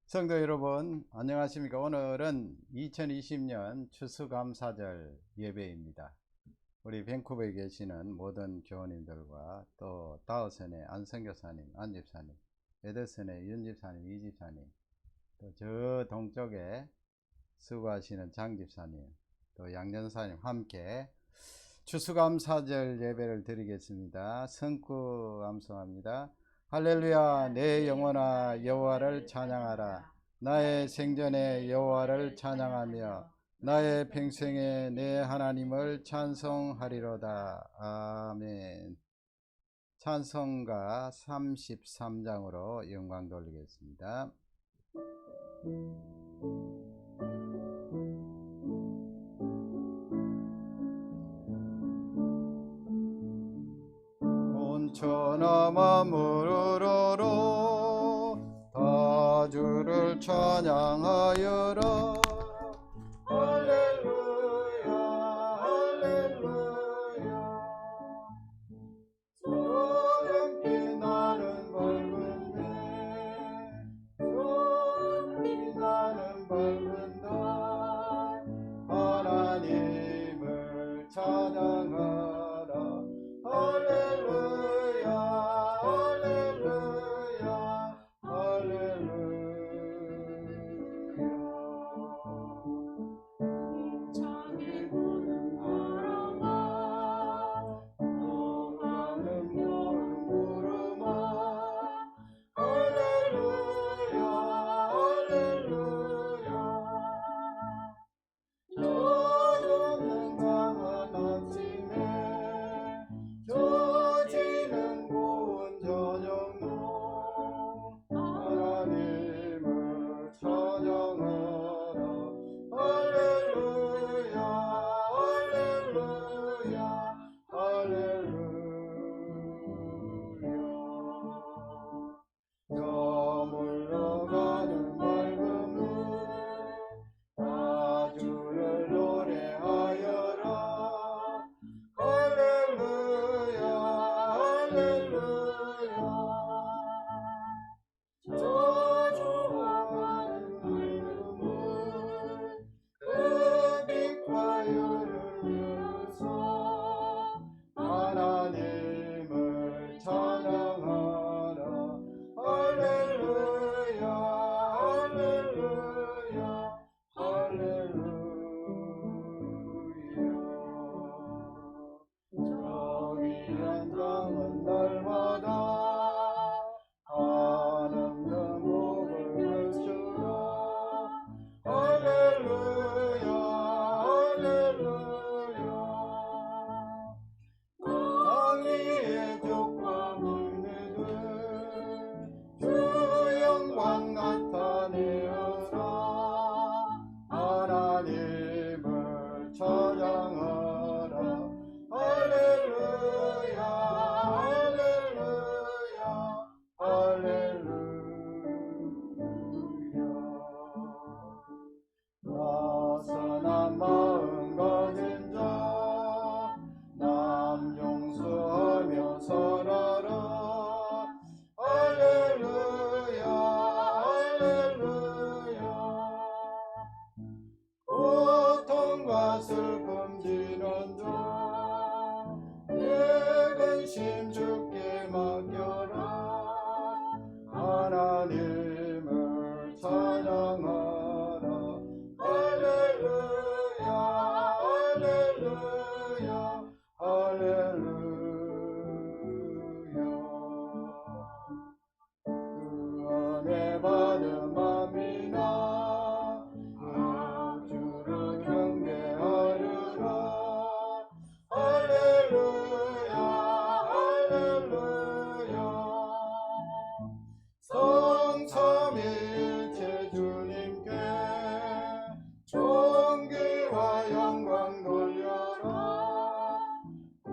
성도 여러분, 안녕하십니까? 오늘은 2020년 추수감사절 예배입니다. 우리 밴쿠버에 계시는 모든 교우님들과 또 다우선의 안성교사님, 안집사님, 에더슨의 윤집사님, 이집사님, 또 저 동쪽에 수고하시는 장집사님, 또 양전사님 함께 추수감사절 예배를 드리겠습니다. 성구 암송합니다. 할렐루야, 내 영혼아 여호와를 찬양하라. 나의 생전에 여호와를 찬양하며 나의 평생에 내 하나님을 찬송하리로다. 아멘. 찬송가 33장으로 영광 돌리겠습니다. 온천하마 무르르러 다 주를 찬양하여라. 할렐루야 할렐루야. 소름이 나는 밝은 날, 소름이 나는 밝은 날, 하나님을 찬양하라. 할렐루야 할렐루야 할렐루야. 힘차게 부는 바람아, 노하는 물음아, 할렐루야 할렐루야. 젖없는 강한 아침에 젖지는 고운 저녁로 하나님을 찬양하라. 할렐루야 할렐루야 할렐루야. 저물러가는 맑은 물, 다 주를 노래하여라. 할렐루야 할렐루야. 저주하는 맑은 물, 그 빛과 열을 이루소 하나님을 찬양하라. 할렐루야 할렐루야 할렐루야. 저 위한 땅은 날마다 하는 목을 걸주라. 할렐루야 할렐루야. 땅 위에 족과 물매들 주 영광 나타내어라. 하나님을 찬양하라. 할렐루야 할렐루야 할렐루야. 와선한 마음 가진 자 남용수하며 설하라. 할렐루야 할렐루야. 고통과 슬픔 지는 자 내 근심 주께 맡겨라. 하나님을 찬양하라. 할렐루야 할렐루야 할렐루야. 그 은혜 받은 맘이나 주를 경배하리라. 할렐루야 할렐루야. 성삼위일체 주님께 존귀와 영광 돌려라. 그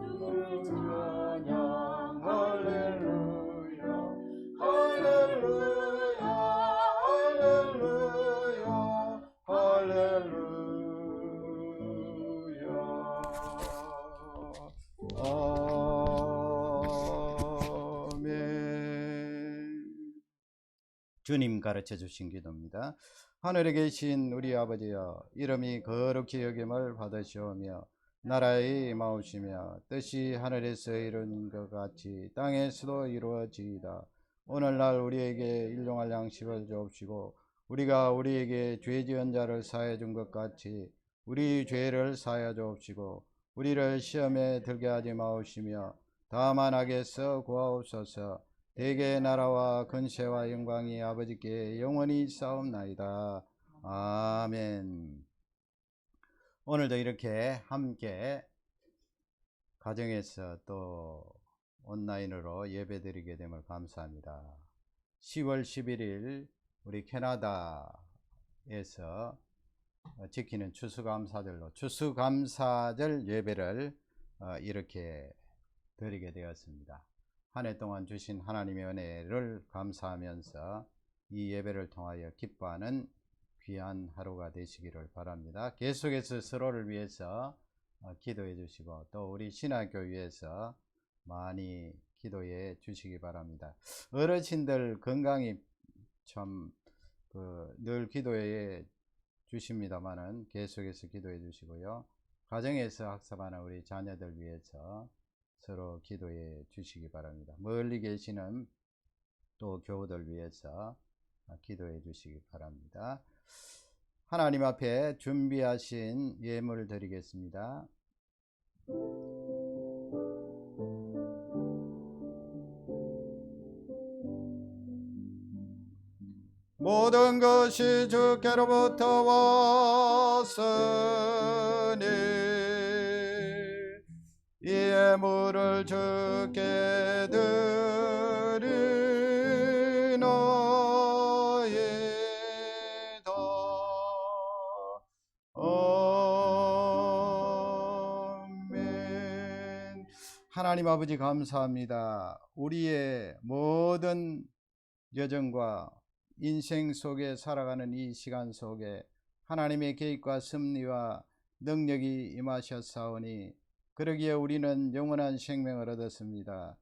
찬양 할렐루야 할렐루야 주님 가르쳐 주신 기도입니다. 하늘에 계신 우리 아버지여, 이름이 거룩히 여김을 받으시오며 나라의 마우시며 뜻이 하늘에서 이룬 것 같이 땅에서도 이루어지이다. 오늘날 우리에게 일용할 양식을 주옵시고 우리가 우리에게 죄 지은 자를 사하여 준 것 같이 우리 죄를 사하여 주옵시고 우리를 시험에 들게 하지 마옵시며 다만 악에서 구하옵소서. 대개 나라와 근세와 영광이 아버지께 영원히 있사옵나이다. 아멘. 오늘도 이렇게 함께 가정에서 또 온라인으로 예배드리게 됨을 감사합니다. 10월 11일 우리 캐나다에서 지키는 추수감사절로 추수감사절 예배를 이렇게 드리게 되었습니다. 한 해 동안 주신 하나님의 은혜를 감사하면서 이 예배를 통하여 기뻐하는 귀한 하루가 되시기를 바랍니다. 계속해서 서로를 위해서 기도해 주시고 또 우리 신학교 위해서 많이 기도해 주시기 바랍니다. 어르신들 건강이 참 늘 기도해 주십니다만은 계속해서 기도해 주시고요. 가정에서 학습하는 우리 자녀들 위해서 서로 기도해 주시기 바랍니다. 멀리 계시는 또 교우들 위해서 기도해 주시기 바랍니다. 하나님 앞에 준비하신 예물 드리겠습니다. 모든 것이 주께로부터 왔으니 이 예물을 주께 드리나이다. 아멘. 하나님 아버지 감사합니다. 우리의 모든 여정과 인생 속에 살아가는 이 시간 속에 하나님의 계획과 섭리와 능력이 임하셨사오니 그러기에 우리는 영원한 생명을 얻었습니다.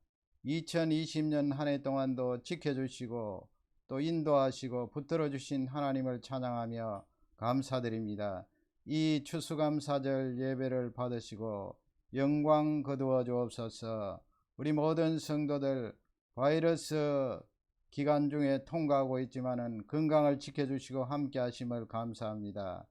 2020년 한 해 동안도 지켜주시고 또 인도하시고 붙들어 주신 하나님을 찬양하며 감사드립니다. 이 추수감사절 예배를 받으시고 영광 거두어 주옵소서. 우리 모든 성도들 바이러스 기간 중에 통과하고 있지만은 건강을 지켜주시고 함께 하심을 감사합니다.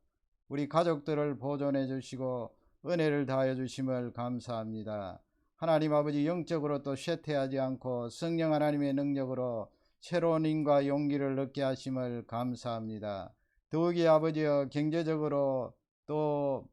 우리 가족들을 보존해 주시고 은혜를 다하여 주심을 감사합니다. 하나님 아버지 영적으로 또 쇠퇴하지 않고 성령 하나님의 능력으로 새로운 힘과 용기를 얻게 하심을 감사합니다. 더욱이 아버지여 경제적으로 또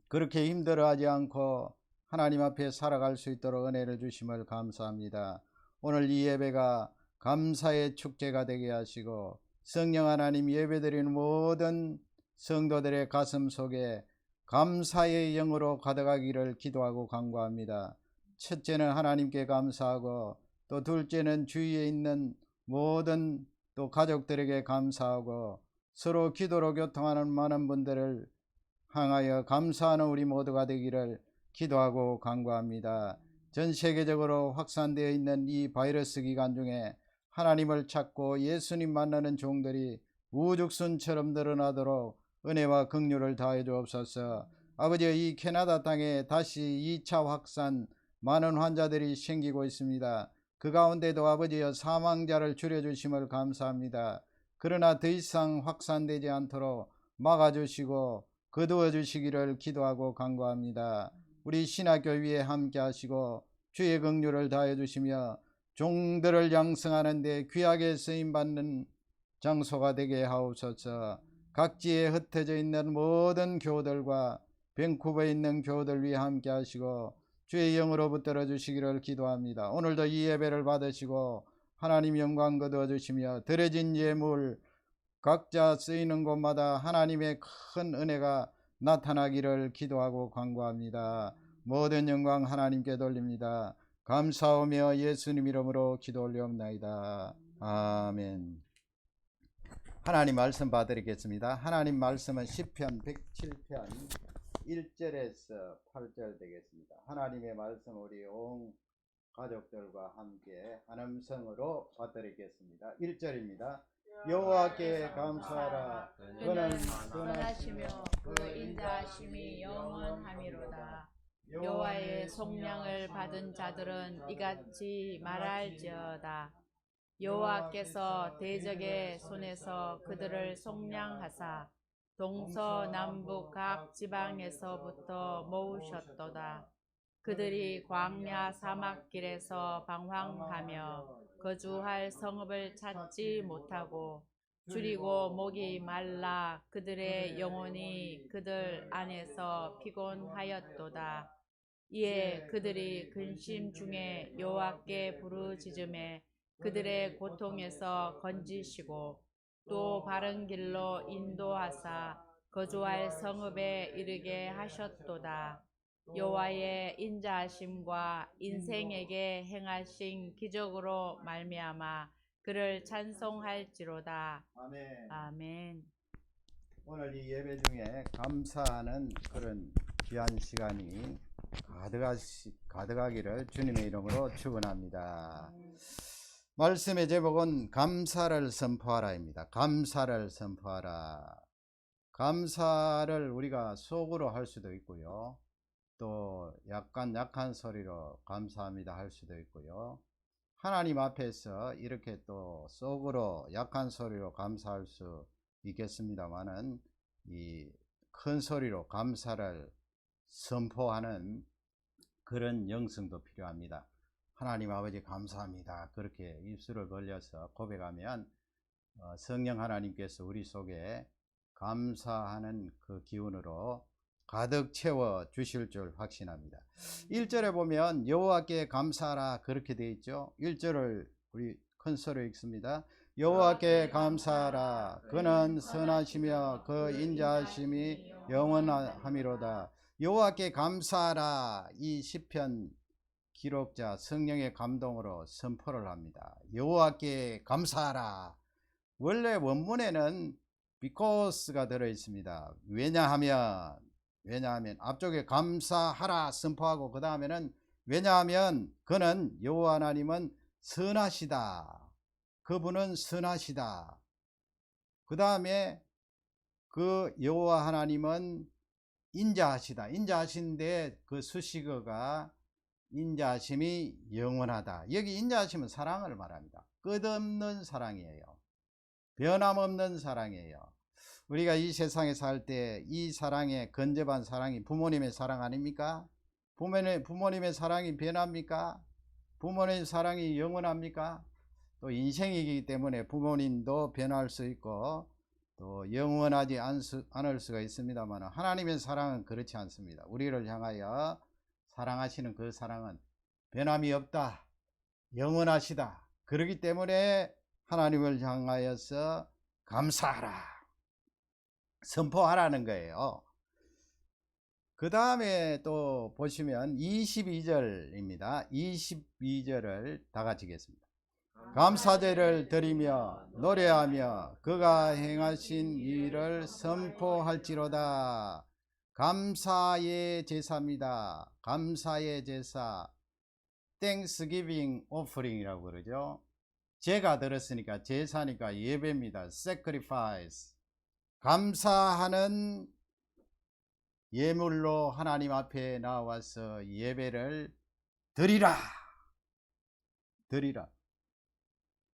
그렇게 힘들어하지 않고 하나님 앞에 살아갈 수 있도록 은혜를 주심을 감사합니다. 오늘 이 예배가 감사의 축제가 되게 하시고 성령 하나님 예배드리는 모든 성도들의 가슴 속에 감사의 영으로 가득하기를 기도하고 간구합니다. 첫째는 하나님께 감사하고 또 둘째는 주위에 있는 모든 또 가족들에게 감사하고 서로 기도로 교통하는 많은 분들을 향하여 감사하는 우리 모두가 되기를 기도하고 간구합니다. 전 세계적으로 확산되어 있는 이 바이러스 기간 중에 하나님을 찾고 예수님 만나는 종들이 우죽순처럼 늘어나도록 은혜와 긍휼을 다해 주옵소서. 아버지, 이 캐나다 땅에 다시 2차 확산 많은 환자들이 생기고 있습니다. 그 가운데도 아버지여 사망자를 줄여주심을 감사합니다. 그러나 더 이상 확산되지 않도록 막아주시고 거두어 주시기를 기도하고 간구합니다. 우리 신학교위에 함께 하시고 주의 긍휼을 다해 주시며 종들을 양성하는 데 귀하게 쓰임받는 장소가 되게 하옵소서. 각지에 흩어져 있는 모든 교우들과 밴쿠버에 있는 교우들 위해 함께 하시고 주의 영으로 붙들어 주시기를 기도합니다. 오늘도 이 예배를 받으시고 하나님 영광 거두어 주시며 드려진 예물 각자 쓰이는 곳마다 하나님의 큰 은혜가 나타나기를 기도하고 간구합니다. 모든 영광 하나님께 돌립니다. 감사하며 예수님 이름으로 기도 올리옵나이다. 아멘. 하나님 말씀 봐드리겠습니다. 하나님 말씀은 시편 107편 1절에서 8절 되겠습니다. 하나님의 말씀 우리 온 가족들과 함께 한 음성으로 받들겠습니다. 1절입니다. 여호와께 감사하라. 그는 선하시며 그 인자하심이 영원하미로다. 여호와의 속량을 받은 자들은 이같이 말할지어다. 여호와께서 대적의 손에서 그들을 속량하사 동서남북 각 지방에서부터 모으셨도다. 그들이 광야 사막길에서 방황하며 거주할 성읍을 찾지 못하고 줄이고 목이 말라 그들의 영혼이 그들 안에서 피곤하였도다. 이에 그들이 근심 중에 여호와께 부르짖음에 그들의 고통에서 건지시고 또 바른 길로 인도하사 거주할 성읍에 이르게 하셨도다. 여호와의 인자하심과 인생에게 행하신 기적으로 말미암아 그를 찬송할지로다. 아멘. 아멘. 오늘 이 예배 중에 감사하는 그런 귀한 시간이 가득하기를 주님의 이름으로 축원합니다. 말씀의 제목은 감사를 선포하라입니다. 감사를 선포하라. 감사를 우리가 속으로 할 수도 있고요. 또 약간 약한 소리로 감사합니다 할 수도 있고요. 하나님 앞에서 이렇게 또 속으로 약한 소리로 감사할 수 있겠습니다만은 이 큰 소리로 감사를 선포하는 그런 영성도 필요합니다. 하나님 아버지 감사합니다. 그렇게 입술을 벌려서 고백하면 성령 하나님께서 우리 속에 감사하는 그 기운으로 가득 채워 주실 줄 확신합니다. 1절에 보면 여호와께 감사하라 그렇게 되어 있죠. 1절을 우리 큰 소리로 읽습니다. 여호와께 감사하라. 그는 선하시며 그 인자하심이 영원하미로다. 여호와께 감사하라. 이 시편 기록자 성령의 감동으로 선포를 합니다. 여호와께 감사하라. 원래 원문에는 because가 들어 있습니다. 왜냐하면 앞쪽에 감사하라 선포하고 그 다음에는 왜냐하면 그는 여호와 하나님은 선하시다. 그분은 선하시다. 그 다음에 그 여호와 하나님은 인자하시다. 인자하신데 그 수식어가 인자하심이 영원하다. 여기 인자하심은 사랑을 말합니다. 끝없는 사랑이에요. 변함없는 사랑이에요. 우리가 이 세상에 살 때 이 사랑의 근접한 사랑이 부모님의 사랑 아닙니까? 부모님의 사랑이 변합니까? 부모님의 사랑이 영원합니까? 또 인생이기 때문에 부모님도 변할 수 있고 또 영원하지 않을 수가 있습니다만 하나님의 사랑은 그렇지 않습니다. 우리를 향하여 사랑하시는 그 사랑은 변함이 없다. 영원하시다. 그렇기 때문에 하나님을 향하여서 감사하라. 선포하라는 거예요. 그 다음에 또 보시면 22절입니다. 22절을 다 같이 읽겠습니다. 감사제를 드리며 노래하며 그가 행하신 일을 선포할지로다. 감사의 제사입니다. 감사의 제사, Thanksgiving offering이라고 그러죠. 제가 들었으니까 제사니까 예배입니다. Sacrifice. 감사하는 예물로 하나님 앞에 나와서 예배를 드리라. 드리라.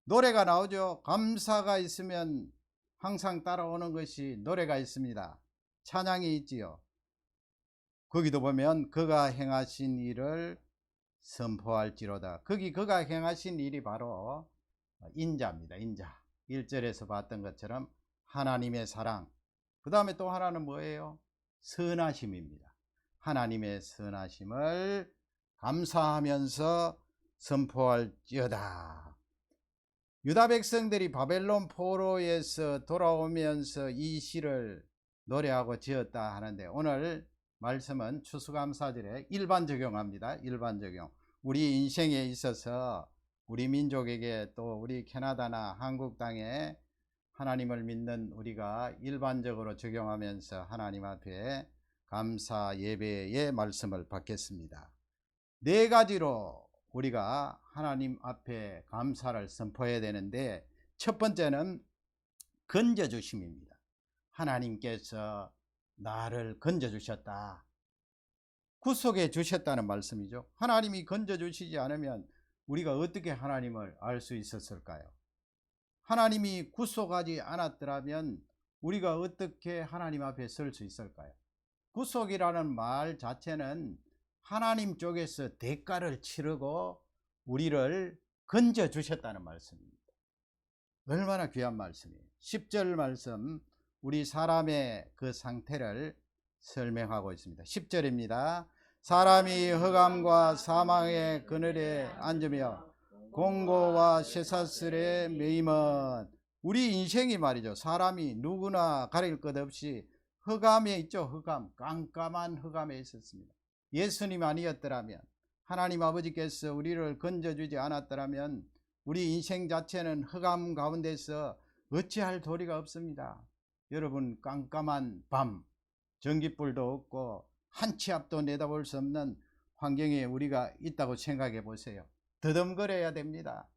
노래가 나오죠. 감사가 있으면 항상 따라오는 것이 노래가 있습니다. 찬양이 있지요. 거기도 보면 그가 행하신 일을 선포할지로다. 거기 그가 행하신 일이 바로 인자입니다. 인자. 1절에서 봤던 것처럼 하나님의 사랑. 그 다음에 또 하나는 뭐예요? 선하심입니다. 하나님의 선하심을 감사하면서 선포할지어다. 유다 백성들이 바벨론 포로에서 돌아오면서 이 시를 노래하고 지었다 하는데 오늘 말씀은 추수감사절에 일반 적용합니다. 일반 적용. 우리 인생에 있어서 우리 민족에게 또 우리 캐나다나 한국 땅에 하나님을 믿는 우리가 일반적으로 적용하면서 하나님 앞에 감사 예배의 말씀을 받겠습니다. 네 가지로 우리가 하나님 앞에 감사를 선포해야 되는데, 첫 번째는 건져주심입니다. 하나님께서 나를 건져주셨다, 구속해 주셨다는 말씀이죠. 하나님이 건져주시지 않으면 우리가 어떻게 하나님을 알 수 있었을까요? 하나님이 구속하지 않았더라면 우리가 어떻게 하나님 앞에 설 수 있을까요? 구속이라는 말 자체는 하나님 쪽에서 대가를 치르고 우리를 건져 주셨다는 말씀입니다. 얼마나 귀한 말씀이에요. 10절 말씀, 우리 사람의 그 상태를 설명하고 있습니다. 10절입니다. 사람이 흑암과 사망의 그늘에 앉으며 공고와 쇠사슬에 매임은, 우리 인생이 말이죠, 사람이 누구나 가릴 것 없이 흑암에 있죠. 흑암, 깜깜한 흑암에 있었습니다. 예수님 아니었더라면, 하나님 아버지께서 우리를 건져주지 않았더라면 우리 인생 자체는 흑암 가운데서 어찌할 도리가 없습니다. 여러분, 깜깜한 밤, 전기불도 없고 한 치 앞도 내다볼 수 없는 환경에 우리가 있다고 생각해 보세요. 더듬거려야 됩니다.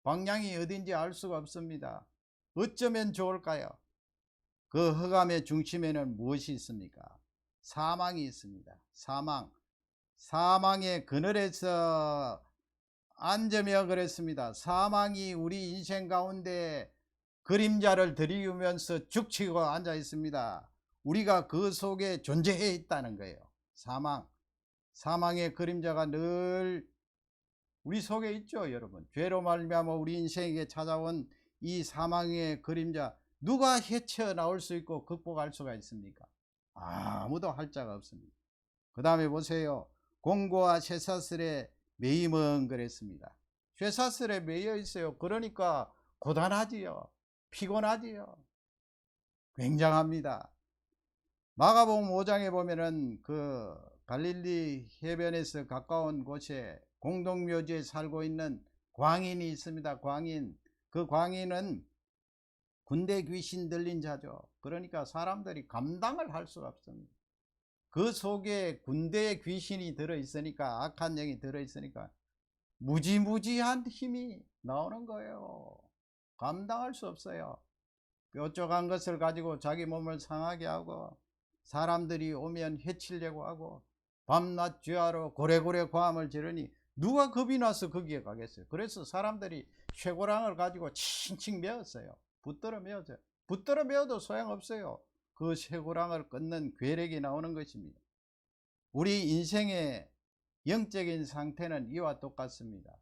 방향이 어딘지 알 수가 없습니다. 어쩌면 좋을까요? 그 흑암의 중심에는 무엇이 있습니까? 사망이 있습니다. 사망의 그늘에서 앉으며 그랬습니다. 사망이 우리 인생 가운데 그림자를 들이우면서 죽치고 앉아 있습니다. 우리가 그 속에 존재해 있다는 거예요. 사망의 그림자가 늘 우리 속에 있죠. 여러분, 죄로 말미암아 우리 인생에게 찾아온 이 사망의 그림자, 누가 헤쳐나올 수 있고 극복할 수가 있습니까? 아무도 할 자가 없습니다. 그 다음에 보세요. 공고와 쇠사슬에 매임은 그랬습니다. 쇠사슬에 매여 있어요. 그러니까 고단하지요. 피곤하지요. 굉장합니다. 마가복음 5장에 보면은 그 갈릴리 해변에서 가까운 곳에 공동묘지에 살고 있는 광인이 있습니다. 광인. 그 광인은 군대 귀신 들린 자죠. 그러니까 사람들이 감당을 할 수가 없습니다. 그 속에 군대의 귀신이 들어있으니까, 악한 영이 들어있으니까 무지무지한 힘이 나오는 거예요. 감당할 수 없어요. 뾰족한 것을 가지고 자기 몸을 상하게 하고, 사람들이 오면 해치려고 하고, 밤낮 죄하러 고래고래 고함을 지르니 누가 겁이 나서 거기에 가겠어요. 그래서 사람들이 쇠고랑을 가지고 칭칭 메었어요. 붙들어 메었어요. 붙들어 메어도 소용없어요. 그 쇠고랑을 끊는 괴력이 나오는 것입니다. 우리 인생의 영적인 상태는 이와 똑같습니다.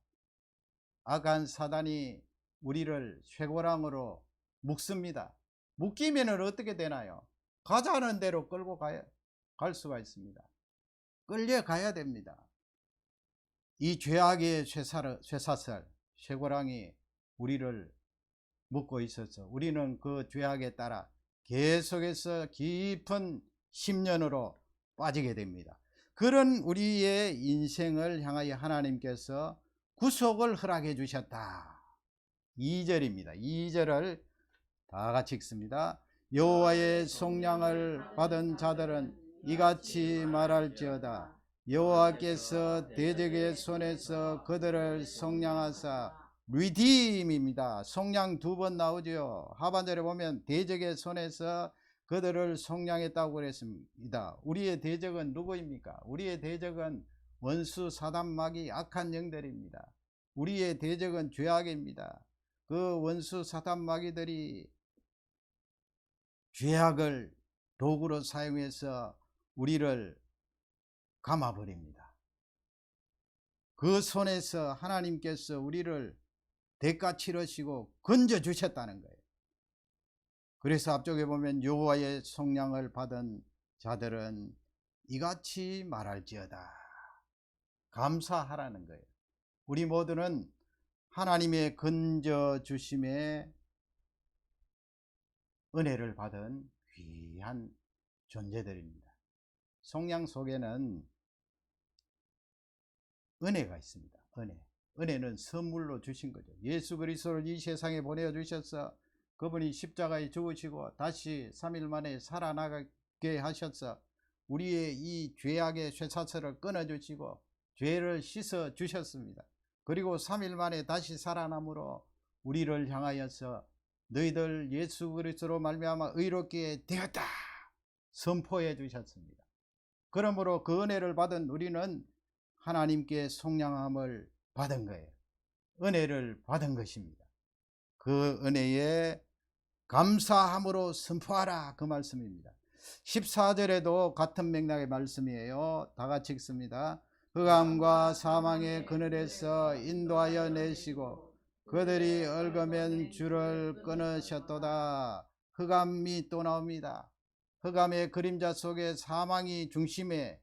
악한 사단이 우리를 쇠고랑으로 묶습니다. 묶이면 어떻게 되나요? 가자는 대로 끌고 갈 수가 있습니다. 끌려가야 됩니다. 이 죄악의 쇠사슬, 쇠고랑이 우리를 묶고 있어서 우리는 그 죄악에 따라 계속해서 깊은 심연으로 빠지게 됩니다. 그런 우리의 인생을 향하여 하나님께서 구속을 허락해 주셨다. 2절입니다. 2절을 다 같이 읽습니다. 여호와의 속량을 받은 자들은 이같이 말할지어다. 여호와께서 대적의 손에서 그들을 속량하사, 리딤입니다. 속량 두 번 나오죠. 하반절에 보면 대적의 손에서 그들을 속량했다고 그랬습니다. 우리의 대적은 누구입니까? 우리의 대적은 원수 사단마귀 악한 영들입니다. 우리의 대적은 죄악입니다. 그 원수 사단마귀들이 죄악을 도구로 사용해서 우리를 감아버립니다. 그 손에서 하나님께서 우리를 대가 치르시고 건져주셨다는 거예요. 그래서 앞쪽에 보면 여호와의 속량을 받은 자들은 이같이 말할지어다. 감사하라는 거예요. 우리 모두는 하나님의 건져주심에 은혜를 받은 귀한 존재들입니다. 속량 속에는 은혜가 있습니다. 은혜는 선물로 주신 거죠. 예수 그리스도를 이 세상에 보내주셔서 그분이 십자가에 죽으시고 다시 3일 만에 살아나게 하셔서 우리의 이 죄악의 쇠사슬을 끊어주시고 죄를 씻어 주셨습니다. 그리고 3일 만에 다시 살아남으로 우리를 향하여서 너희들 예수 그리스도로 말미암아 의롭게 되었다 선포해 주셨습니다. 그러므로 그 은혜를 받은 우리는 하나님께 속량함을 받은 거예요. 은혜를 받은 것입니다. 그 은혜에 감사함으로 선포하라 그 말씀입니다. 14절에도 같은 맥락의 말씀이에요. 다 같이 읽습니다. 흑암과 사망의 그늘에서 인도하여 내시고 그들이 얽으면 줄을 끊으셨도다. 흑암이 또 나옵니다. 흑암의 그림자 속에 사망이 중심에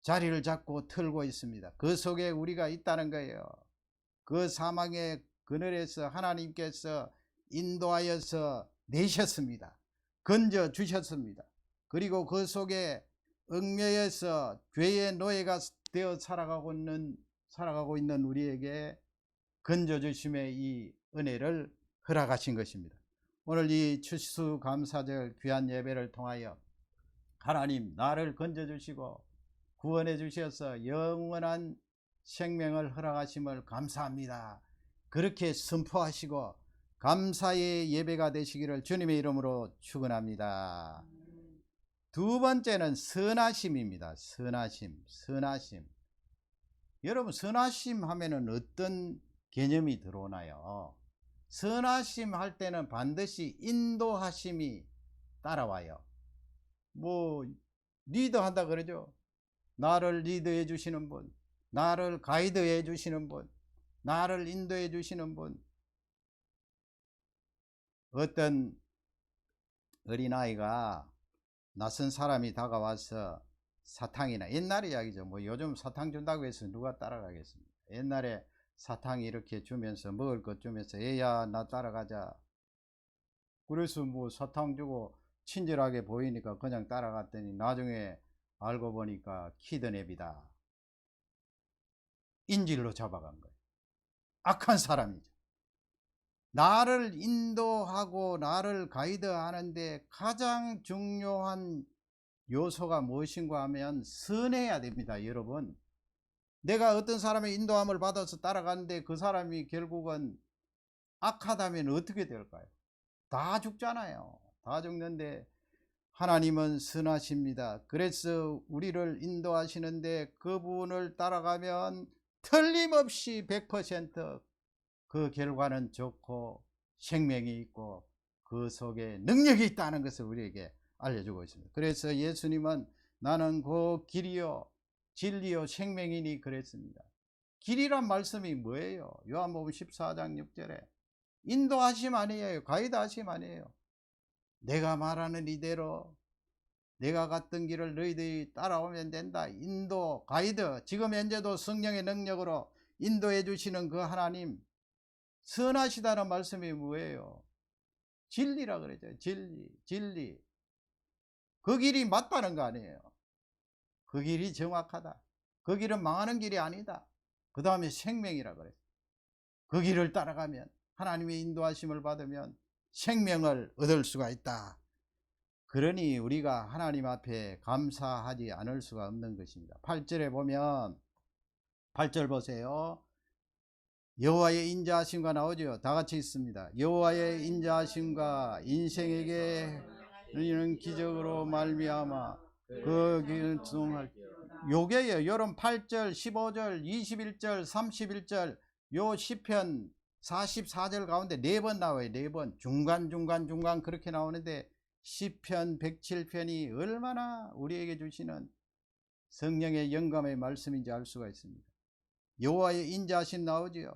자리를 잡고 틀고 있습니다. 그 속에 우리가 있다는 거예요. 그 사망의 그늘에서 하나님께서 인도하여서 내셨습니다. 건져 주셨습니다. 그리고 그 속에 얽매여서 죄의 노예가 되어 살아가고 있는 우리에게 건져 주심의 이 은혜를 허락하신 것입니다. 오늘 이 추수감사절 귀한 예배를 통하여 하나님 나를 건져 주시고 구원해 주셔서 영원한 생명을 허락하심을 감사합니다. 그렇게 선포하시고 감사의 예배가 되시기를 주님의 이름으로 축원합니다. 두 번째는 선하심입니다. 선하심. 여러분 선하심 하면은 어떤 개념이 들어오나요? 선하심 할 때는 반드시 인도하심이 따라와요. 뭐 리더한다 그러죠. 나를 리드해 주시는 분, 나를 가이드해 주시는 분, 나를 인도해 주시는 분. 어떤 어린아이가 낯선 사람이 다가와서 사탕이나 옛날 이야기죠. 뭐 요즘 사탕 준다고 해서 누가 따라가겠습니까? 옛날에 사탕 이렇게 주면서 먹을 것 주면서 얘야 나 따라가자. 그래서 뭐 사탕 주고 친절하게 보이니까 그냥 따라갔더니 나중에 알고 보니까 키드냅이다. 인질로 잡아간 거예요. 악한 사람이죠. 나를 인도하고 나를 가이드하는데 가장 중요한 요소가 무엇인가 하면 선해야 됩니다. 여러분, 내가 어떤 사람의 인도함을 받아서 따라가는데 그 사람이 결국은 악하다면 어떻게 될까요? 다 죽잖아요. 다 죽는데 하나님은 선하십니다. 그래서 우리를 인도하시는데 그분을 따라가면 틀림없이 100% 결과는 좋고 생명이 있고 그 속에 능력이 있다는 것을 우리에게 알려주고 있습니다. 그래서 예수님은 나는 그 길이요 진리요 생명이니 그랬습니다. 길이란 말씀이 뭐예요? 요한복음 14장 6절에 인도하심 아니에요. 가이드하심 아니에요. 내가 말하는 이대로 내가 갔던 길을 너희들이 따라오면 된다. 인도, 가이드, 지금 현재도 성령의 능력으로 인도해 주시는 그 하나님, 선하시다는 말씀이 뭐예요? 진리라 그러죠. 진리. 그 길이 맞다는 거 아니에요. 그 길이 정확하다. 그 길은 망하는 길이 아니다. 그 다음에 생명이라 그래요. 그 길을 따라가면 하나님의 인도하심을 받으면 생명을 얻을 수가 있다. 그러니 우리가 하나님 앞에 감사하지 않을 수가 없는 것입니다. 8절에 보면 8절 보세요. 여호와의 인자하심과 나오죠. 다 같이 있습니다. 여호와의 인자하심과 인생에게 이는 기적으로 말미암아 그 길을 수용할 요게요. 여러분 8절, 15절, 21절, 31절 요 시편 44절 가운데 4번 나와요. 4번 중간 그렇게 나오는데 시편 107편이 얼마나 우리에게 주시는 성령의 영감의 말씀인지 알 수가 있습니다. 여호와의 인자하심 나오지요.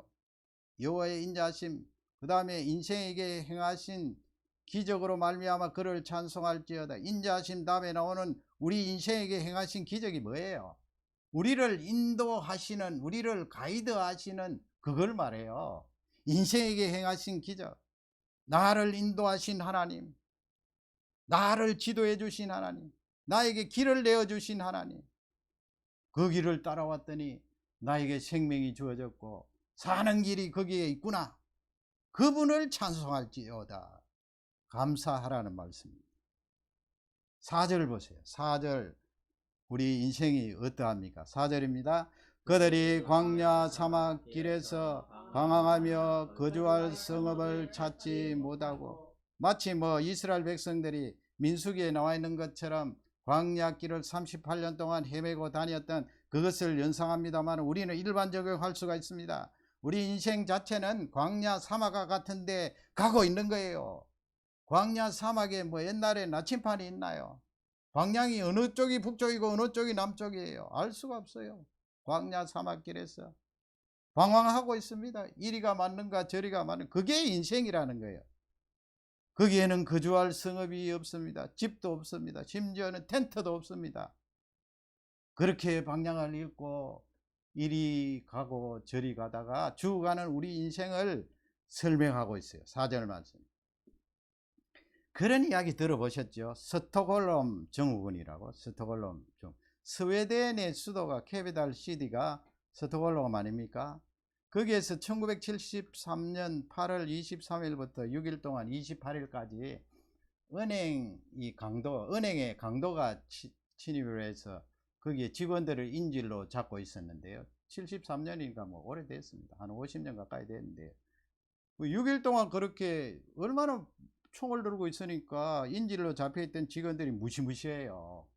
여호와의 인자하심, 그 다음에 인생에게 행하신 기적으로 말미암아 그를 찬송할지어다. 인자하심 다음에 나오는 우리 인생에게 행하신 기적이 뭐예요? 우리를 인도하시는, 우리를 가이드하시는 그걸 말해요. 인생에게 행하신 기적, 나를 인도하신 하나님, 나를 지도해 주신 하나님, 나에게 길을 내어 주신 하나님, 그 길을 따라왔더니 나에게 생명이 주어졌고 사는 길이 거기에 있구나. 그분을 찬송할지어다. 감사하라는 말씀입니다. 4절 보세요. 4절 우리 인생이 어떠합니까? 4절입니다. 그들이 광야 사막길에서 방황하며 거주할 성읍을 찾지 못하고, 마치 이스라엘 백성들이 민수기에 나와 있는 것처럼 광야 길을 38년 동안 헤매고 다녔던 그것을 연상합니다만, 우리는 일반적으로 할 수가 있습니다. 우리 인생 자체는 광야 사막과 같은데 가고 있는 거예요. 광야 사막에 옛날에 나침판이 있나요? 광양이 어느 쪽이 북쪽이고 어느 쪽이 남쪽이에요. 알 수가 없어요. 광야 사막길에서 방황하고 있습니다. 이리가 맞는가 저리가 맞는가. 그게 인생이라는 거예요. 거기에는 거주할 성읍이 없습니다. 집도 없습니다. 심지어는 텐트도 없습니다. 그렇게 방향을 잃고 이리 가고 저리 가다가 죽어가는 우리 인생을 설명하고 있어요. 4절 말씀. 그런 이야기 들어보셨죠? 스톡홀름 증후군이라고. 스톡홀름 증후군. 스웨덴의 수도가 캐피탈 시티가 스톡홀름 아닙니까? 거기에서 1973년 8월 23일부터 6일 동안 28일까지 은행의 강도가 침입을 해서 거기에 직원들을 인질로 잡고 있었는데요. 73년이니까 오래됐습니다. 한 50년 가까이 됐는데 6일 동안 그렇게 얼마나 총을 들고 있으니까 인질로 잡혀있던 직원들이 무시무시해요.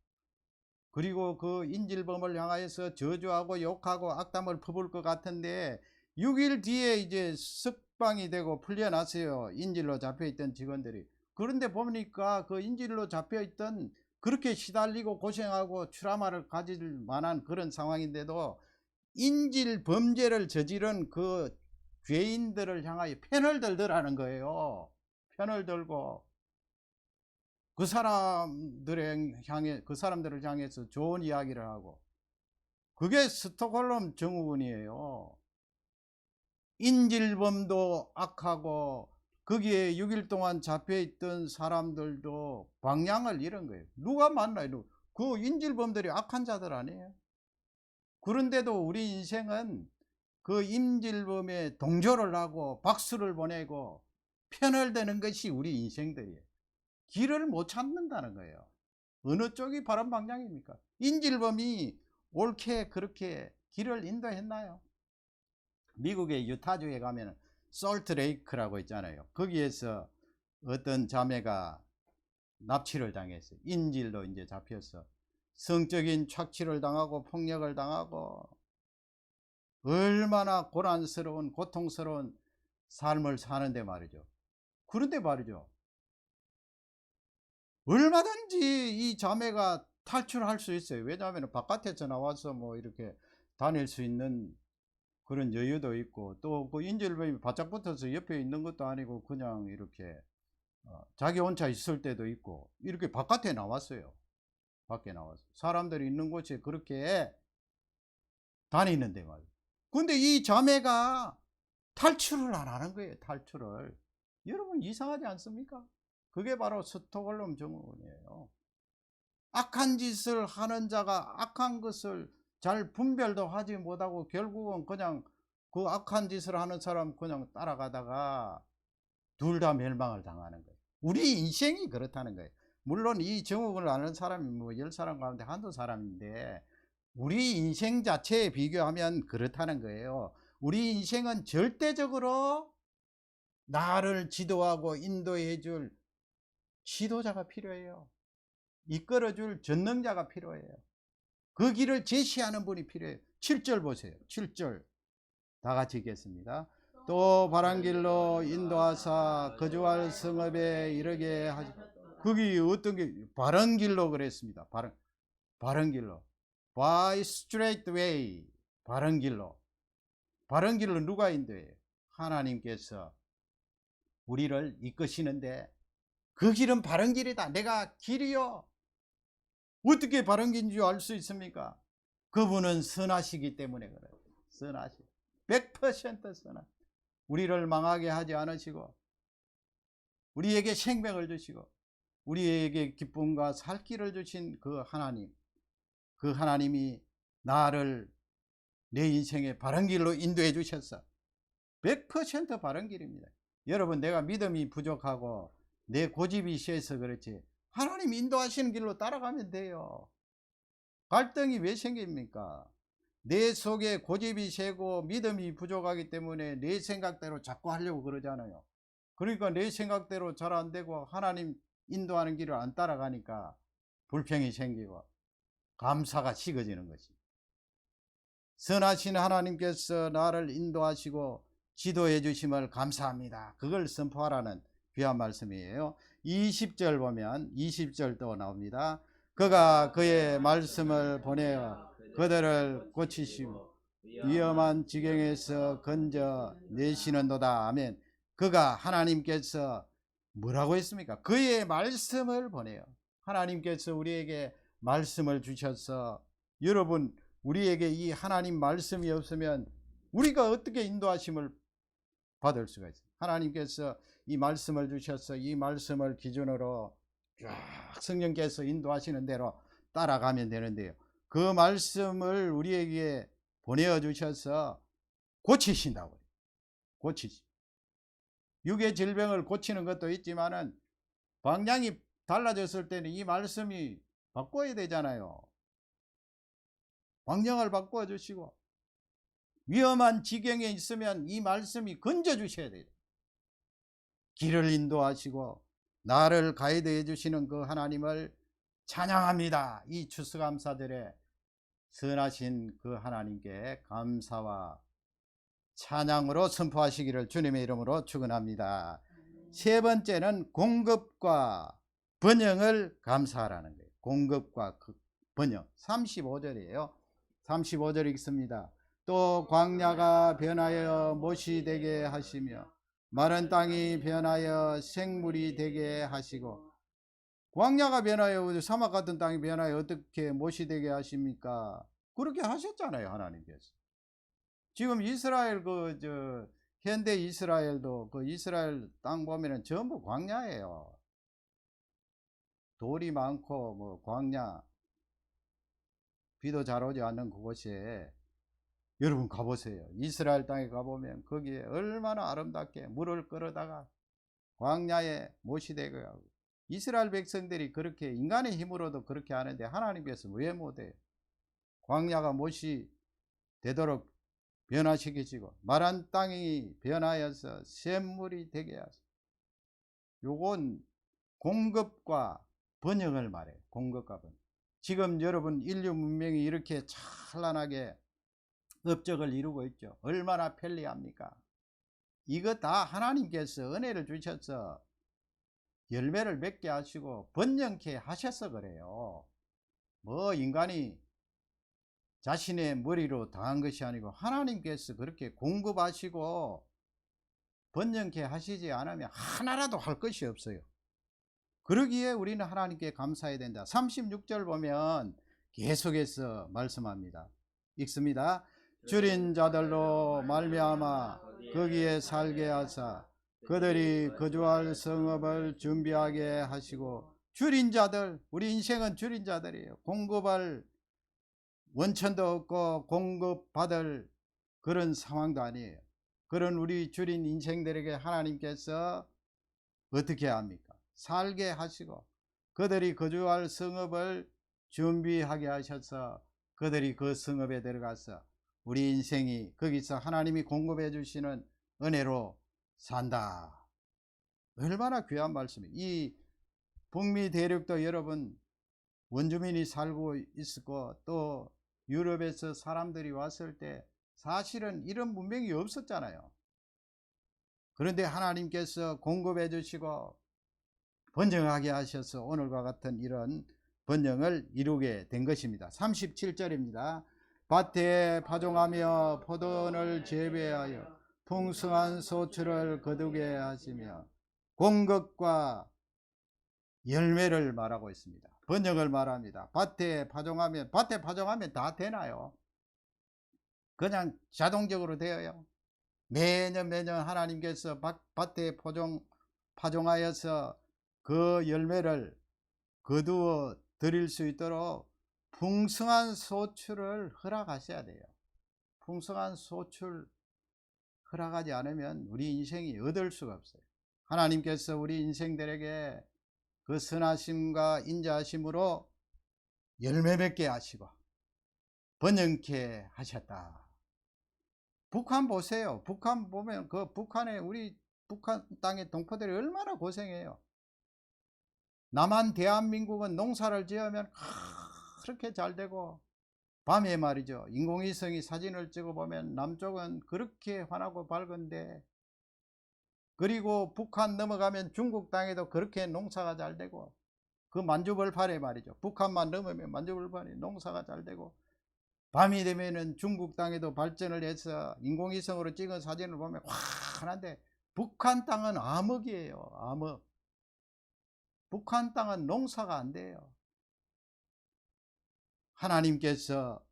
그리고 그 인질범을 향하여서 저주하고 욕하고 악담을 퍼부을 것 같은데 6일 뒤에 이제 석방이 되고 풀려났어요. 인질로 잡혀있던 직원들이. 그런데 보니까 그 인질로 잡혀있던, 그렇게 시달리고 고생하고 트라우마를 가질 만한 그런 상황인데도 인질 범죄를 저지른 그 죄인들을 향하여 편을 들더라는 거예요. 편을 들고 그 사람들을 향해서 좋은 이야기를 하고. 그게 스톡홀름 증후군이에요. 인질범도 악하고 거기에 6일 동안 잡혀있던 사람들도 방향을 잃은 거예요. 누가 만나요? 그 인질범들이 악한 자들 아니에요? 그런데도 우리 인생은 그 인질범에 동조를 하고 박수를 보내고 편을 드는 것이 우리 인생들이에요. 길을 못 찾는다는 거예요. 어느 쪽이 바른 방향입니까? 인질범이 옳게 그렇게 길을 인도했나요? 미국의 유타주에 가면 솔트레이크라고 있잖아요. 거기에서 어떤 자매가 납치를 당했어요. 인질로 이제 잡혀서 성적인 착취를 당하고 폭력을 당하고 얼마나 고난스러운 고통스러운 삶을 사는데 말이죠. 그런데 말이죠, 얼마든지 이 자매가 탈출할 수 있어요. 왜냐하면 바깥에서 나와서 이렇게 다닐 수 있는 그런 여유도 있고, 또 그 인질범이 바짝 붙어서 옆에 있는 것도 아니고 그냥 이렇게 자기 혼자 있을 때도 있고, 이렇게 바깥에 나왔어요. 밖에 나와서 사람들이 있는 곳에 그렇게 다니는데 말이에요. 근데 이 자매가 탈출을 안 하는 거예요. 탈출을. 여러분 이상하지 않습니까? 그게 바로 스톡홀름 증후군이에요. 악한 짓을 하는 자가 악한 것을 잘 분별도 하지 못하고 결국은 그냥 그 악한 짓을 하는 사람 그냥 따라가다가 둘 다 멸망을 당하는 거예요. 우리 인생이 그렇다는 거예요. 물론 이 증후군을 아는 사람이 10사람 가운데 한두 사람인데 우리 인생 자체에 비교하면 그렇다는 거예요. 우리 인생은 절대적으로 나를 지도하고 인도해 줄 지도자가 필요해요. 이끌어줄 전능자가 필요해요. 그 길을 제시하는 분이 필요해요. 7절 보세요. 7절 다 같이 읽겠습니다. 또 바른 길로 인도하사 거주할 성읍에 이르게 하시. 거기 어떤 게 바른 길로 그랬습니다. 바른 길로. By straight way. 바른 길로. 바른 길로 누가 인도해요? 하나님께서 우리를 이끄시는데 그 길은 바른 길이다. 내가 길이요. 어떻게 바른 길인 줄 알 수 있습니까? 그분은 선하시기 때문에 그래요. 선하시. 100% 선하. 우리를 망하게 하지 않으시고 우리에게 생명을 주시고 우리에게 기쁨과 살 길을 주신 그 하나님. 그 하나님이 나를 내 인생의 바른 길로 인도해 주셨어. 100% 바른 길입니다. 여러분, 내가 믿음이 부족하고 내 고집이 세서 그렇지 하나님 인도하시는 길로 따라가면 돼요. 갈등이 왜 생깁니까? 내 속에 고집이 세고 믿음이 부족하기 때문에 내 생각대로 자꾸 하려고 그러잖아요. 그러니까 내 생각대로 잘 안 되고 하나님 인도하는 길을 안 따라가니까 불평이 생기고 감사가 식어지는 것이. 선하신 하나님께서 나를 인도하시고 지도해 주심을 감사합니다. 그걸 선포하라는 귀한 말씀이에요. 20절 보면 20절 또 나옵니다. 그가 그의 말씀을 보내어 그들을 고치시고 위험한 지경에서 건져 내시는도다. 아멘. 그가 하나님께서 뭐라고 했습니까? 그의 말씀을 보내요. 하나님께서 우리에게 말씀을 주셔서, 여러분, 우리에게 이 하나님 말씀이 없으면 우리가 어떻게 인도하심을 받을 수가 있어요? 하나님께서 이 말씀을 주셔서 이 말씀을 기준으로 쭉 성령께서 인도하시는 대로 따라가면 되는데요. 그 말씀을 우리에게 보내어 주셔서 고치신다고요. 고치시. 육의 질병을 고치는 것도 있지만은 방향이 달라졌을 때는 이 말씀이 바꿔야 되잖아요. 방향을 바꿔 주시고 위험한 지경에 있으면 이 말씀이 건져 주셔야 돼요. 길을 인도하시고 나를 가이드해 주시는 그 하나님을 찬양합니다. 이 추수감사절에 선하신 그 하나님께 감사와 찬양으로 선포하시기를 주님의 이름으로 축원합니다. 세 번째는 공급과 번영을 감사하라는 거예요. 공급과 번영. 35절이에요. 35절 읽습니다. 또 광야가 변하여 못이 되게 하시며 마른 땅이 변하여 생물이 되게 하시고. 광야가 변하여 사막 같은 땅이 변하여 어떻게 못이 되게 하십니까? 그렇게 하셨잖아요, 하나님께서. 지금 이스라엘 현대 이스라엘도 그 이스라엘 땅 보면은 전부 광야예요. 돌이 많고 뭐 광야, 비도 잘 오지 않는 그곳에 여러분 가보세요. 이스라엘 땅에 가보면 거기에 얼마나 아름답게 물을 끌어다가 광야에 못이 되게 하고. 이스라엘 백성들이 그렇게 인간의 힘으로도 그렇게 하는데 하나님께서 왜 못해요? 광야가 못이 되도록 변화시키시고 마른 땅이 변하여서 샘물이 되게 하시고. 요건 공급과 번영을 말해요. 공급과 번영. 지금 여러분 인류 문명이 이렇게 찬란하게 업적을 이루고 있죠. 얼마나 편리합니까? 이거 다 하나님께서 은혜를 주셔서 열매를 맺게 하시고 번영케 하셔서 그래요. 뭐 인간이 자신의 머리로 당한 것이 아니고 하나님께서 그렇게 공급하시고 번영케 하시지 않으면 하나라도 할 것이 없어요. 그러기에 우리는 하나님께 감사해야 된다. 36절 보면 계속해서 말씀합니다. 읽습니다. 줄인 자들로 말미암아 거기에 살게 하사 그들이 거주할 성읍을 준비하게 하시고. 줄인 자들, 우리 인생은 줄인 자들이에요. 공급할 원천도 없고 공급받을 그런 상황도 아니에요. 그런 우리 줄인 인생들에게 하나님께서 어떻게 합니까? 살게 하시고 그들이 거주할 성읍을 준비하게 하셔서 그들이 그 성읍에 들어가서 우리 인생이 거기서 하나님이 공급해 주시는 은혜로 산다. 얼마나 귀한 말씀이에요. 이 북미 대륙도 여러분 원주민이 살고 있었고 또 유럽에서 사람들이 왔을 때 사실은 이런 문명이 없었잖아요. 그런데 하나님께서 공급해 주시고 번영하게 하셔서 오늘과 같은 이런 번영을 이루게 된 것입니다. 37절입니다. 밭에 파종하며 포도원을 재배하여 풍성한 소출을 거두게 하시며. 공급과 열매를 말하고 있습니다. 번영을 말합니다. 밭에 파종하면 다 되나요? 그냥 자동적으로 되어요. 매년 하나님께서 밭에 파종하여서 그 열매를 거두어 드릴 수 있도록 풍성한 소출을 허락하셔야 돼요. 풍성한 소출 허락하지 않으면 우리 인생이 얻을 수가 없어요. 하나님께서 우리 인생들에게 그 선하심과 인자하심으로 열매 맺게 하시고 번영케 하셨다. 북한 보세요. 북한 보면 그 북한에 우리 북한 땅의 동포들이 얼마나 고생해요. 남한 대한민국은 농사를 지으면 그렇게 잘 되고, 밤에 말이죠, 인공위성이 사진을 찍어보면 남쪽은 그렇게 환하고 밝은데, 그리고 북한 넘어가면 중국 땅에도 그렇게 농사가 잘 되고, 그 만주벌판에 말이죠, 북한만 넘으면 만주벌판에 농사가 잘 되고, 밤이 되면은 중국 땅에도 발전을 해서 인공위성으로 찍은 사진을 보면 환한데, 북한 땅은 암흑이에요. 암흑. 북한 땅은 농사가 안 돼요. 하나님께서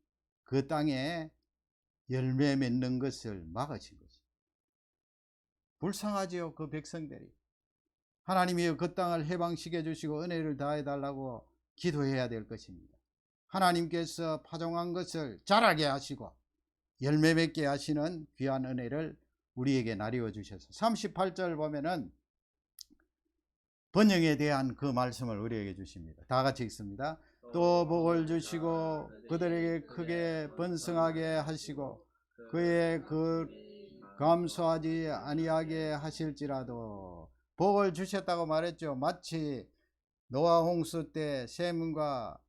그 땅에 열매 맺는 것을 막으신 것입니다. 불쌍하지요, 그 백성들이. 하나님이 그 땅을 해방시켜 주시고 은혜를 다해 달라고 기도해야 될 것입니다. 하나님께서 파종한 것을 자라게 하시고 열매 맺게 하시는 귀한 은혜를 우리에게 나뉘어 주셔서 38절 보면은 번영에 대한 그 말씀을 우리에게 주십니다. 다 같이 읽습니다. 또 복을 주시고 그들에게 크게 번성하게 하시고 그의 그 감수하지 아니하게 하실지라도. 복을 주셨다고 말했죠. 마치 노아 홍수 때 셈과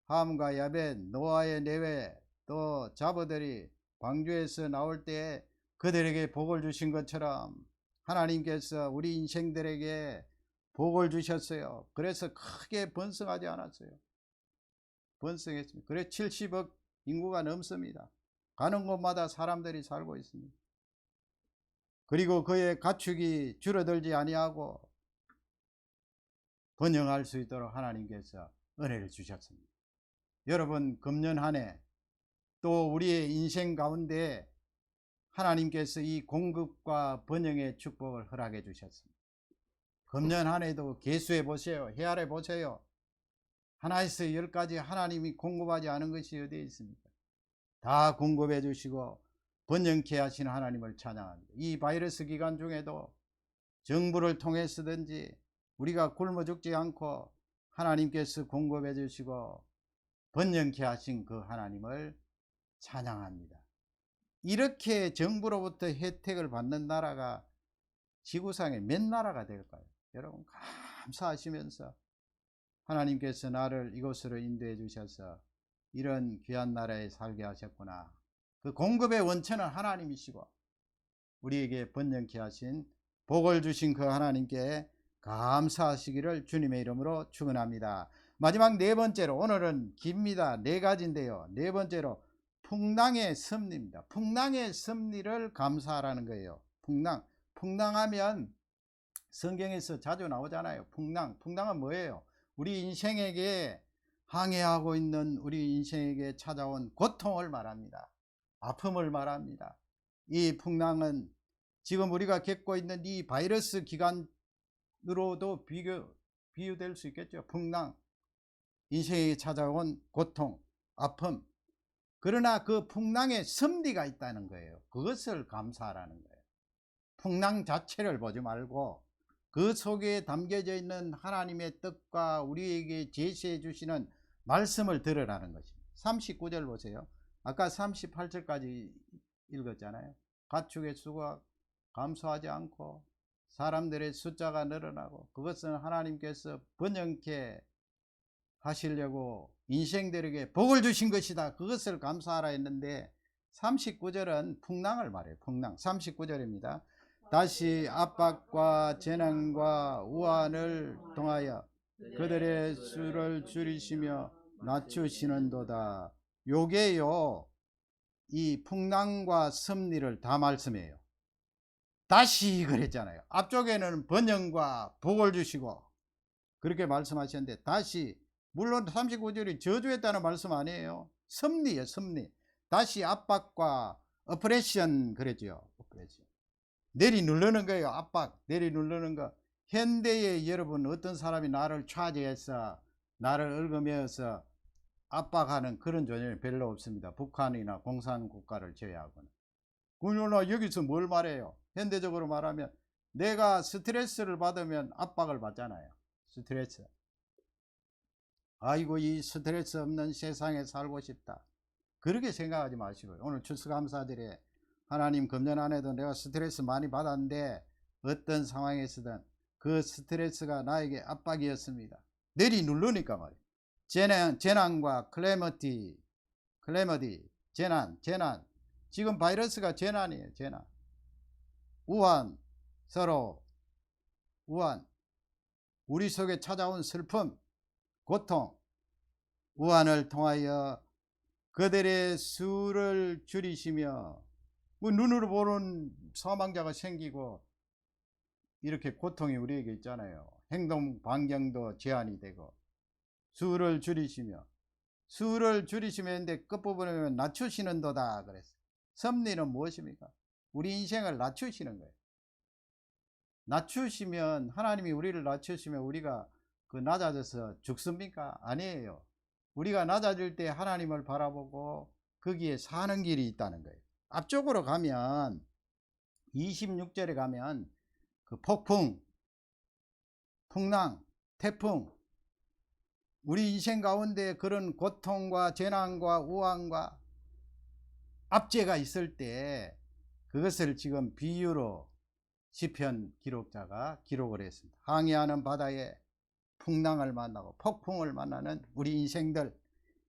함과 야벳, 노아의 내외 또 자보들이 광주에서 나올 때 그들에게 복을 주신 것처럼 하나님께서 우리 인생들에게 복을 주셨어요. 그래서 크게 번성하지 않았어요. 번성했습니다. 그래서 70억 인구가 넘습니다. 가는 곳마다 사람들이 살고 있습니다. 그리고 그의 가축이 줄어들지 아니하고 번영할 수 있도록 하나님께서 은혜를 주셨습니다. 여러분, 금년 한 해 또 우리의 인생 가운데 하나님께서 이 공급과 번영의 축복을 허락해 주셨습니다. 금년 한 해도 계수해 보세요. 헤아려 보세요. 하나에서 10가지 하나님이 공급하지 않은 것이 어디에 있습니까? 다 공급해 주시고 번영케 하시는 하나님을 찬양합니다. 이 바이러스 기간 중에도 정부를 통해서든지 우리가 굶어 죽지 않고 하나님께서 공급해 주시고 번영케 하신 그 하나님을 찬양합니다. 이렇게 정부로부터 혜택을 받는 나라가 지구상에 몇 나라가 될까요? 여러분, 감사하시면서 하나님께서 나를 이곳으로 인도해 주셔서 이런 귀한 나라에 살게 하셨구나. 그 공급의 원천은 하나님이시고 우리에게 번영케 하신 복을 주신 그 하나님께 감사하시기를 주님의 이름으로 축원합니다. 마지막 네 번째로, 오늘은 깁니다. 네 가지인데요. 네 번째로 풍랑의 섭리입니다. 풍랑의 섭리를 감사하라는 거예요. 풍랑하면 성경에서 자주 나오잖아요. 풍랑은 뭐예요? 우리 인생에게 항해하고 있는 우리 인생에게 찾아온 고통을 말합니다. 아픔을 말합니다. 이 풍랑은 지금 우리가 겪고 있는 이 바이러스 기간으로도 비유될 수 있겠죠. 풍랑, 인생에 찾아온 고통, 아픔. 그러나 그 풍랑에 섭리가 있다는 거예요. 그것을 감사하라는 거예요. 풍랑 자체를 보지 말고 그 속에 담겨져 있는 하나님의 뜻과 우리에게 제시해 주시는 말씀을 들으라는 것입니다. 39절 보세요. 아까 38절까지 읽었잖아요. 가축의 수가 감소하지 않고 사람들의 숫자가 늘어나고 그것은 하나님께서 번영케 하시려고 인생들에게 복을 주신 것이다. 그것을 감사하라 했는데 39절은 풍랑을 말해요. 풍랑. 39절입니다. 다시 압박과 재난과 우환을 통하여 그들의 수를 줄이시며 낮추시는도다. 요게요, 이 풍랑과 섭리를 다 말씀해요. 다시 그랬잖아요. 앞쪽에는 번영과 복을 주시고 그렇게 말씀하셨는데 다시, 물론 39절이 저주했다는 말씀 아니에요. 섭리예요, 섭리. 다시 압박과 어프레션 그랬죠. 어프레션. 내리 누르는 거예요. 압박, 내리 누르는 거. 현대에 여러분, 어떤 사람이 나를 차지해서 나를 얽어매어서 압박하는 그런 존재는 별로 없습니다. 북한이나 공산국가를 제외하고는. 그러나 여기서 뭘 말해요? 현대적으로 말하면 내가 스트레스를 받으면 압박을 받잖아요. 스트레스. 아이고, 이 스트레스 없는 세상에 살고 싶다. 그렇게 생각하지 마시고요. 오늘 추수감사절에 하나님 금년 안에도 내가 스트레스 많이 받았는데 어떤 상황에서든 그 스트레스가 나에게 압박이었습니다. 내리 누르니까 말이에요. 재난과 클레머디, 재난. 지금 바이러스가 재난이에요. 재난. 우한, 서로 우한. 우리 속에 찾아온 슬픔, 고통, 우한을 통하여 그들의 수를 줄이시며 눈으로 보는 사망자가 생기고 이렇게 고통이 우리에게 있잖아요. 행동 반경도 제한이 되고 수를 줄이시며 했는데 끝부분에 보면 낮추시는도다 그랬어요. 섭리는 무엇입니까? 우리 인생을 낮추시는 거예요. 낮추시면 하나님이 우리를 낮추시면 우리가 그 낮아져서 죽습니까? 아니에요. 우리가 낮아질 때 하나님을 바라보고 거기에 사는 길이 있다는 거예요. 앞쪽으로 가면 26절에 가면 그 폭풍, 풍랑, 태풍, 우리 인생 가운데 그런 고통과 재난과 우환과 압제가 있을 때 그것을 지금 비유로 시편 기록자가 기록을 했습니다. 항해하는 바다에 풍랑을 만나고 폭풍을 만나는 우리 인생들.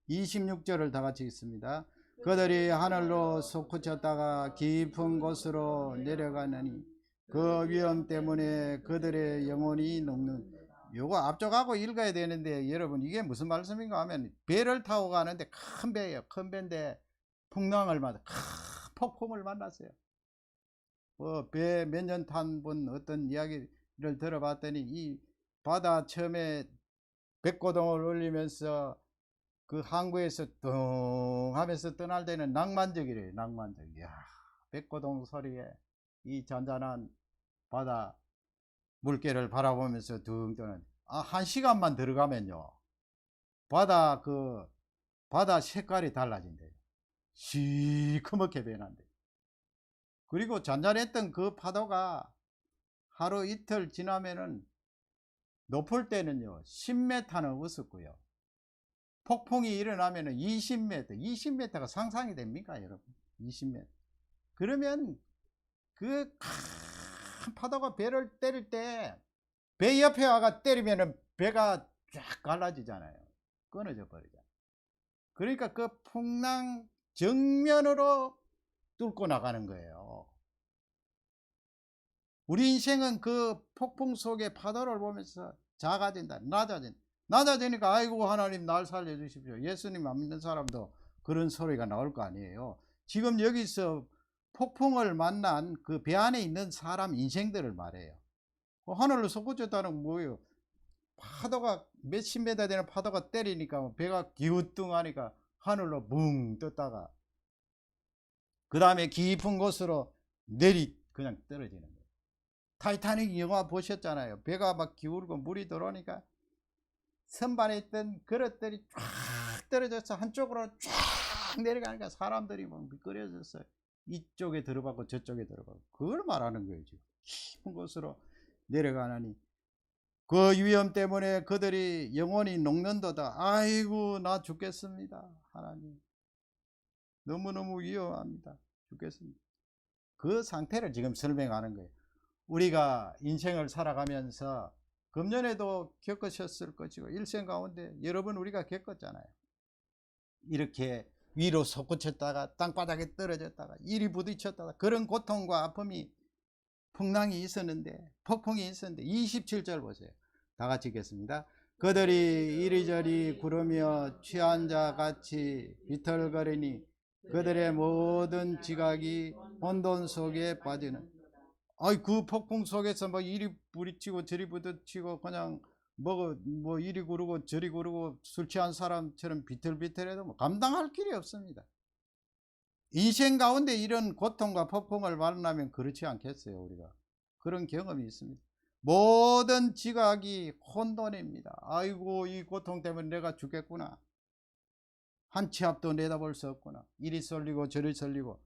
26절을 다 같이 읽습니다. 그들이 하늘로 솟구쳤다가 깊은 곳으로 내려가느니 그 위험 때문에 그들의 영혼이 녹는. 요거 앞쪽하고 읽어야 되는데 여러분 이게 무슨 말씀인가 하면 배를 타고 가는데 큰 배예요. 큰 배인데 풍랑을 만나 큰 폭풍을 만났어요. 배 몇 년 탄 분 어떤 이야기를 들어봤더니 이 바다 처음에 백고동을 올리면서 그 항구에서 뚱 하면서 떠날 때는 낭만적이래요. 낭만적. 이야, 백고동 소리에 이 잔잔한 바다 물결을 바라보면서 둥 떠는. 1시간만 들어가면요 바다 색깔이 달라진대요. 시커멓게 변한대요. 그리고 잔잔했던 그 파도가 하루 이틀 지나면은 높을 때는요 10m는 웃었고요, 폭풍이 일어나면은 20m가 상상이 됩니까 여러분? 20m. 그러면 그 큰 파도가 배를 때릴 때 배 옆에 와가 때리면은 배가 쫙 갈라지잖아요. 끊어져 버리잖아요. 그러니까 그 풍랑 정면으로 뚫고 나가는 거예요. 우리 인생은 그 폭풍 속의 파도를 보면서 작아진다, 낮아지니까 아이고 하나님 날 살려주십시오. 예수님 안 믿는 사람도 그런 소리가 나올 거 아니에요. 지금 여기서 폭풍을 만난 그 배 안에 있는 사람 인생들을 말해요. 하늘로 솟구쳤다는 건 뭐예요? 파도가 몇십 메다 되는 파도가 때리니까 배가 기우뚱하니까 하늘로 붕 떴다가 그 다음에 깊은 곳으로 그냥 떨어지는 거예요. 타이타닉 영화 보셨잖아요. 배가 막 기울고 물이 들어오니까 선반에 있던 그릇들이 쫙 떨어져서 한쪽으로 쫙 내려가니까 사람들이 막 미끄러졌어요. 이쪽에 들어가고 저쪽에 들어가고. 그걸 말하는 거예요. 지금 깊은 곳으로 내려가느니 그 위험 때문에 그들이 영혼이 녹는도다. 아이고 나 죽겠습니다. 하나님 너무너무 위험합니다. 죽겠습니다. 그 상태를 지금 설명하는 거예요. 우리가 인생을 살아가면서 금년에도 겪으셨을 것이고 일생 가운데 여러분 우리가 겪었잖아요. 이렇게 위로 솟구쳤다가 땅바닥에 떨어졌다가 이리 부딪혔다가 그런 고통과 아픔이 풍랑이 있었는데, 폭풍이 있었는데 27절 보세요. 다 같이 읽겠습니다. 그들이 이리저리 구르며 취한 자 같이 비틀거리니 그들의 모든 지각이 혼돈 속에 빠지는. 그 폭풍 속에서 막 이리 부딪히고 저리 부딪히고 그냥 뭐 이리 구르고 저리 구르고 술 취한 사람처럼 비틀비틀해도 뭐 감당할 길이 없습니다. 인생 가운데 이런 고통과 폭풍을 만나면 그렇지 않겠어요? 우리가 그런 경험이 있습니다. 모든 지각이 혼돈입니다. 아이고 이 고통 때문에 내가 죽겠구나, 한 치 앞도 내다볼 수 없구나, 이리 쏠리고 저리 쏠리고.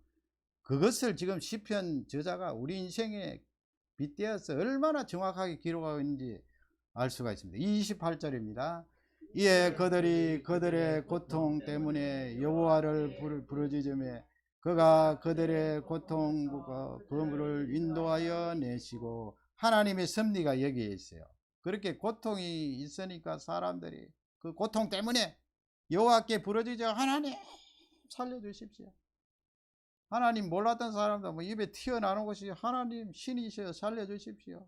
그것을 지금 시편 저자가 우리 인생에 빗대어서 얼마나 정확하게 기록하고 있는지 알 수가 있습니다. 28절입니다. 이에 그들이 그들의 고통 때문에 여호와를 부르짖으며 그가 그들의 고통 그물을 인도하여 내시고 하나님의 섭리가 여기에 있어요. 그렇게 고통이 있으니까 사람들이 그 고통 때문에 여호와께 부르짖어 하나님 살려주십시오. 하나님 몰랐던 사람도 뭐 입에 튀어나오는 것이 하나님 신이셔 살려주십시오.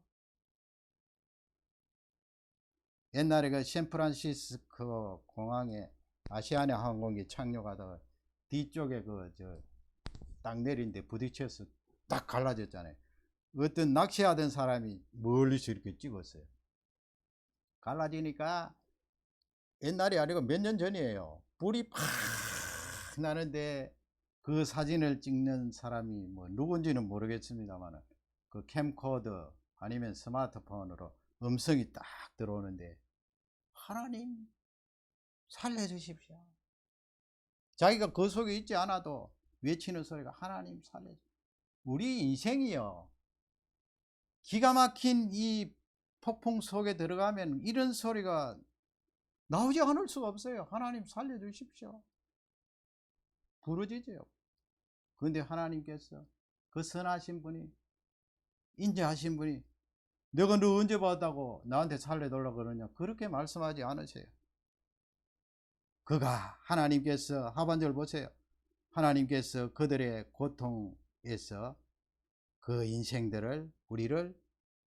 옛날에 그 샌프란시스코 공항에 아시아나 항공기 착륙하다가 뒤쪽에 땅 내린데 부딪혀서 딱 갈라졌잖아요. 어떤 낚시하던 사람이 멀리서 이렇게 찍었어요. 갈라지니까 옛날이 아니고 몇 년 전이에요. 불이 팍 나는데 그 사진을 찍는 사람이 뭐 누군지는 모르겠습니다만 그 캠코더 아니면 스마트폰으로 음성이 딱 들어오는데 하나님 살려주십시오. 자기가 그 속에 있지 않아도 외치는 소리가 하나님 살려주십시오. 우리 인생이요, 기가 막힌 이 폭풍 속에 들어가면 이런 소리가 나오지 않을 수가 없어요. 하나님 살려주십시오. 부르짖어요. 그런데 하나님께서 그 선하신 분이, 인자하신 분이 내가 너 언제 봤다고 나한테 살려달라고 그러냐, 그렇게 말씀하지 않으세요. 그가 하나님께서 하반절 보세요. 하나님께서 그들의 고통에서 그 인생들을 우리를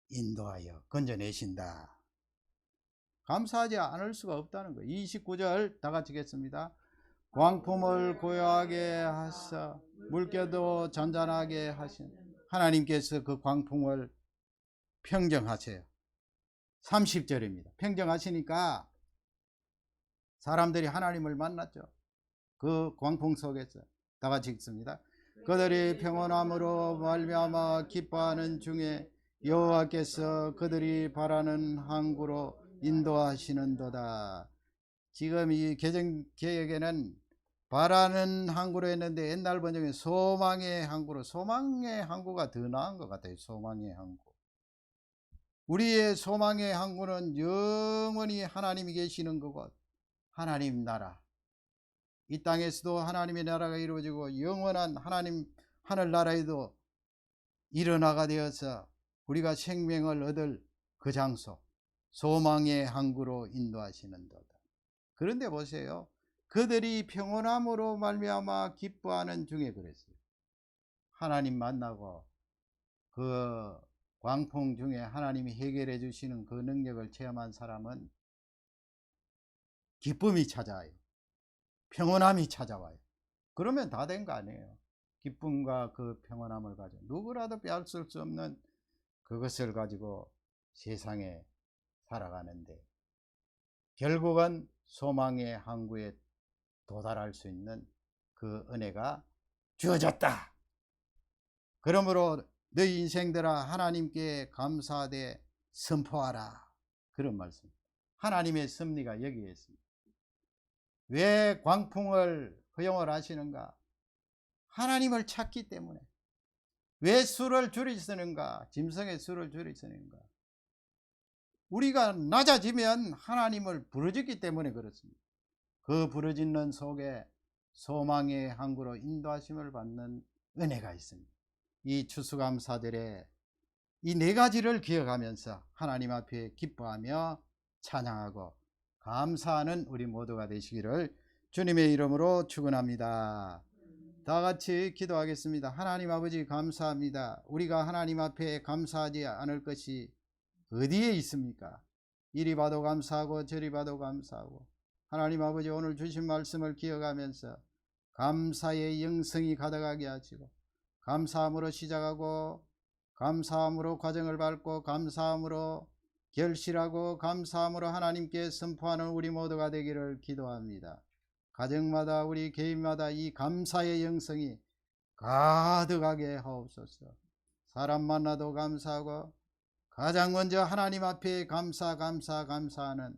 인도하여 건져내신다. 감사하지 않을 수가 없다는 거예요. 29절 다 같이 읽겠습니다. 광풍을 고요하게 하사 물결도 잔잔하게 하신 하나님께서 그 광풍을 평정하세요. 30절입니다. 평정하시니까 사람들이 하나님을 만났죠. 그 광풍 속에서 다 같이 읽습니다. 그들이 평온함으로 말미암아 기뻐하는 중에 여호와께서 그들이 바라는 항구로 인도하시는도다. 지금 이 개정개혁에는 바라는 항구로 했는데 옛날 번역에 소망의 항구로, 소망의 항구가 더 나은 것 같아요. 소망의 항구. 우리의 소망의 항구는 영원히 하나님이 계시는 그곳, 하나님 나라. 이 땅에서도 하나님의 나라가 이루어지고 영원한 하나님 하늘나라에도 일어나가 되어서 우리가 생명을 얻을 그 장소, 소망의 항구로 인도하시는도다. 그런데 보세요. 그들이 평온함으로 말미암아 기뻐하는 중에 그랬어요. 하나님 만나고 그 광풍 중에 하나님이 해결해 주시는 그 능력을 체험한 사람은 기쁨이 찾아와요. 평온함이 찾아와요. 그러면 다 된 거 아니에요. 기쁨과 그 평온함을 가지고 누구라도 빼앗을 수 없는 그것을 가지고 세상에 살아가는데 결국은 소망의 항구에 도달할 수 있는 그 은혜가 주어졌다. 그러므로 너희 인생들아 하나님께 감사하되 선포하라. 그런 말씀. 하나님의 섭리가 여기에 있습니다. 왜 광풍을 허용을 하시는가? 하나님을 찾기 때문에. 왜 수를 줄이시는가? 짐승의 수를 줄이시는가? 우리가 낮아지면 하나님을 부르짖기 때문에 그렇습니다. 그 부르짖는 속에 소망의 항구로 인도하심을 받는 은혜가 있습니다. 이 추수감사절에 이 네 가지를 기억하면서 하나님 앞에 기뻐하며 찬양하고 감사하는 우리 모두가 되시기를 주님의 이름으로 축원합니다. 다 같이 기도하겠습니다. 하나님 아버지 감사합니다. 우리가 하나님 앞에 감사하지 않을 것이 어디에 있습니까? 이리 봐도 감사하고 저리 봐도 감사하고 하나님 아버지 오늘 주신 말씀을 기억하면서 감사의 영성이 가득하게 하시고 감사함으로 시작하고 감사함으로 과정을 밟고 감사함으로 결실하고 감사함으로 하나님께 선포하는 우리 모두가 되기를 기도합니다. 가정마다 우리 개인마다 이 감사의 영성이 가득하게 하옵소서. 사람 만나도 감사하고 가장 먼저 하나님 앞에 감사하는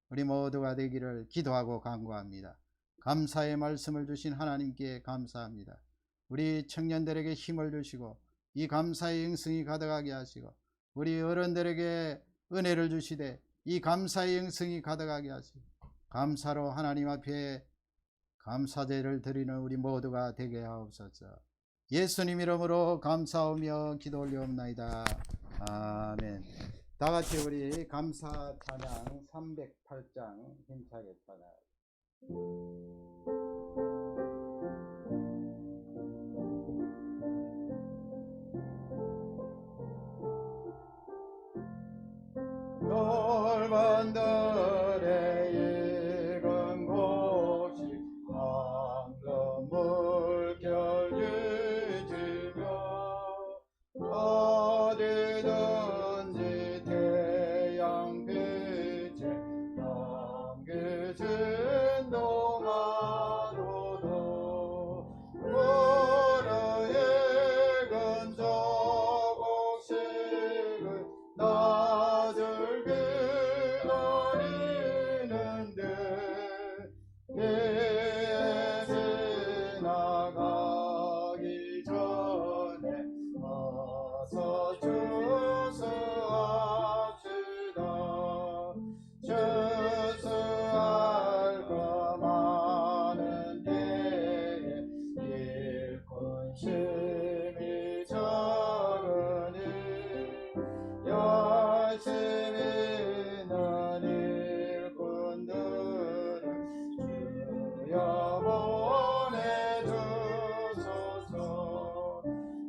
우리 모두가 되기를 기도하고 간구합니다. 감사의 말씀을 주신 하나님께 감사합니다. 우리 청년들에게 힘을 주시고 이 감사의 영성이 가득하게 하시고 우리 어른들에게 은혜를 주시되 이 감사의 영성이 가득하게 하시고 감사로 하나님 앞에 감사제를 드리는 우리 모두가 되게 하옵소서. 예수님 이름으로 감사하며 기도 올리옵나이다. 아멘. 다 같이 우리 감사 찬양 308장 힘차게 찬양. 넓은 들의 익은 곳이 황금 물결 유지며 어디든지 태양빛에 남겨진 동안으로 물의 익은 조국식을 낮을 기다리는데 예 지나가기 전에 어서 추수합시다. 추수할 것 많은 때에 일꾼심이 적으니 열심히 있는 일꾼들을 주여 보내주소서.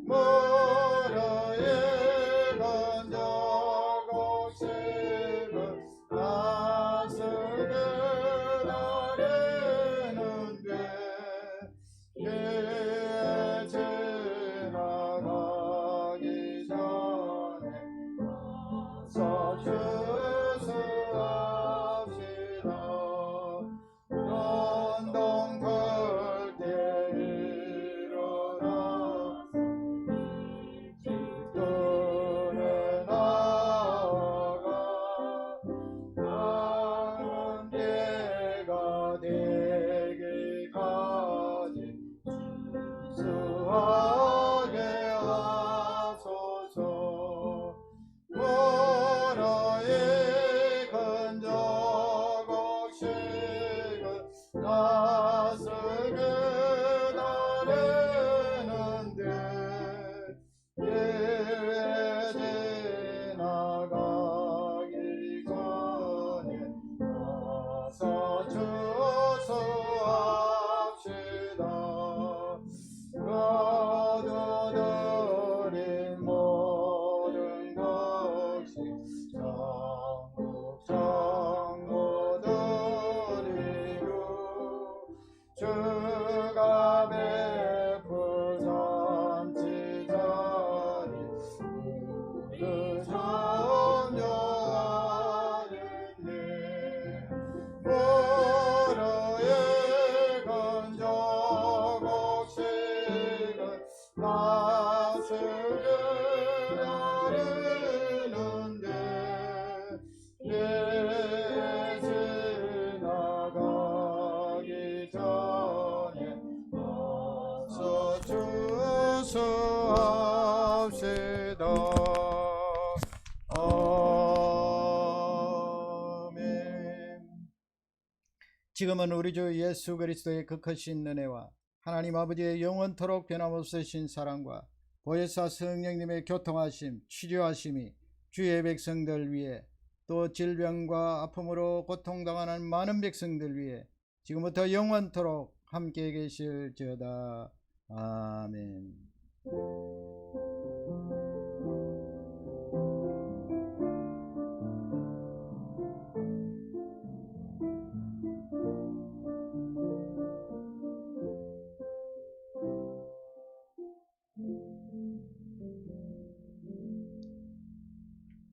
물의 익은 조국식을 낮을 기다리는데 예 지나가기 전에 어서 추수합시다. 연동 털 때 일어나서 일찍들에 나아가 다른 때가 되기까지 추수하게 하소서. 물의 익은 조국식을 낮을 기다리는데 예 지나가기 전에 어서 추수합시다. 거두들인 모든 것이 전국정모들이요 주가 베푸 잔치자리 우리 점령하는데 물의 익은 조국식을 낮을 기다리는데 예 지나가기 전에 어서 추수합시다. 아멘. 지금은 우리 주 예수 그리스도의 그 크신 은혜와 하나님 아버지의 영원토록 변함없으신 사랑과 보혜사 성령님의 교통하심, 치료하심이 주의 백성들 위해 또 질병과 아픔으로 고통당하는 많은 백성들 위해 지금부터 영원토록 함께 계실지어다. 아멘.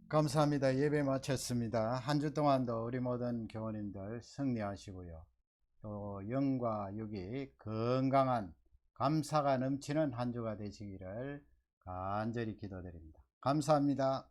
감사합니다. 예배 마쳤습니다. 한 주 동안도 우리 모든 교우님들 승리하시고요. 또 영과 육이 건강한 감사가 넘치는 한 주가 되시기를 간절히 기도드립니다. 감사합니다.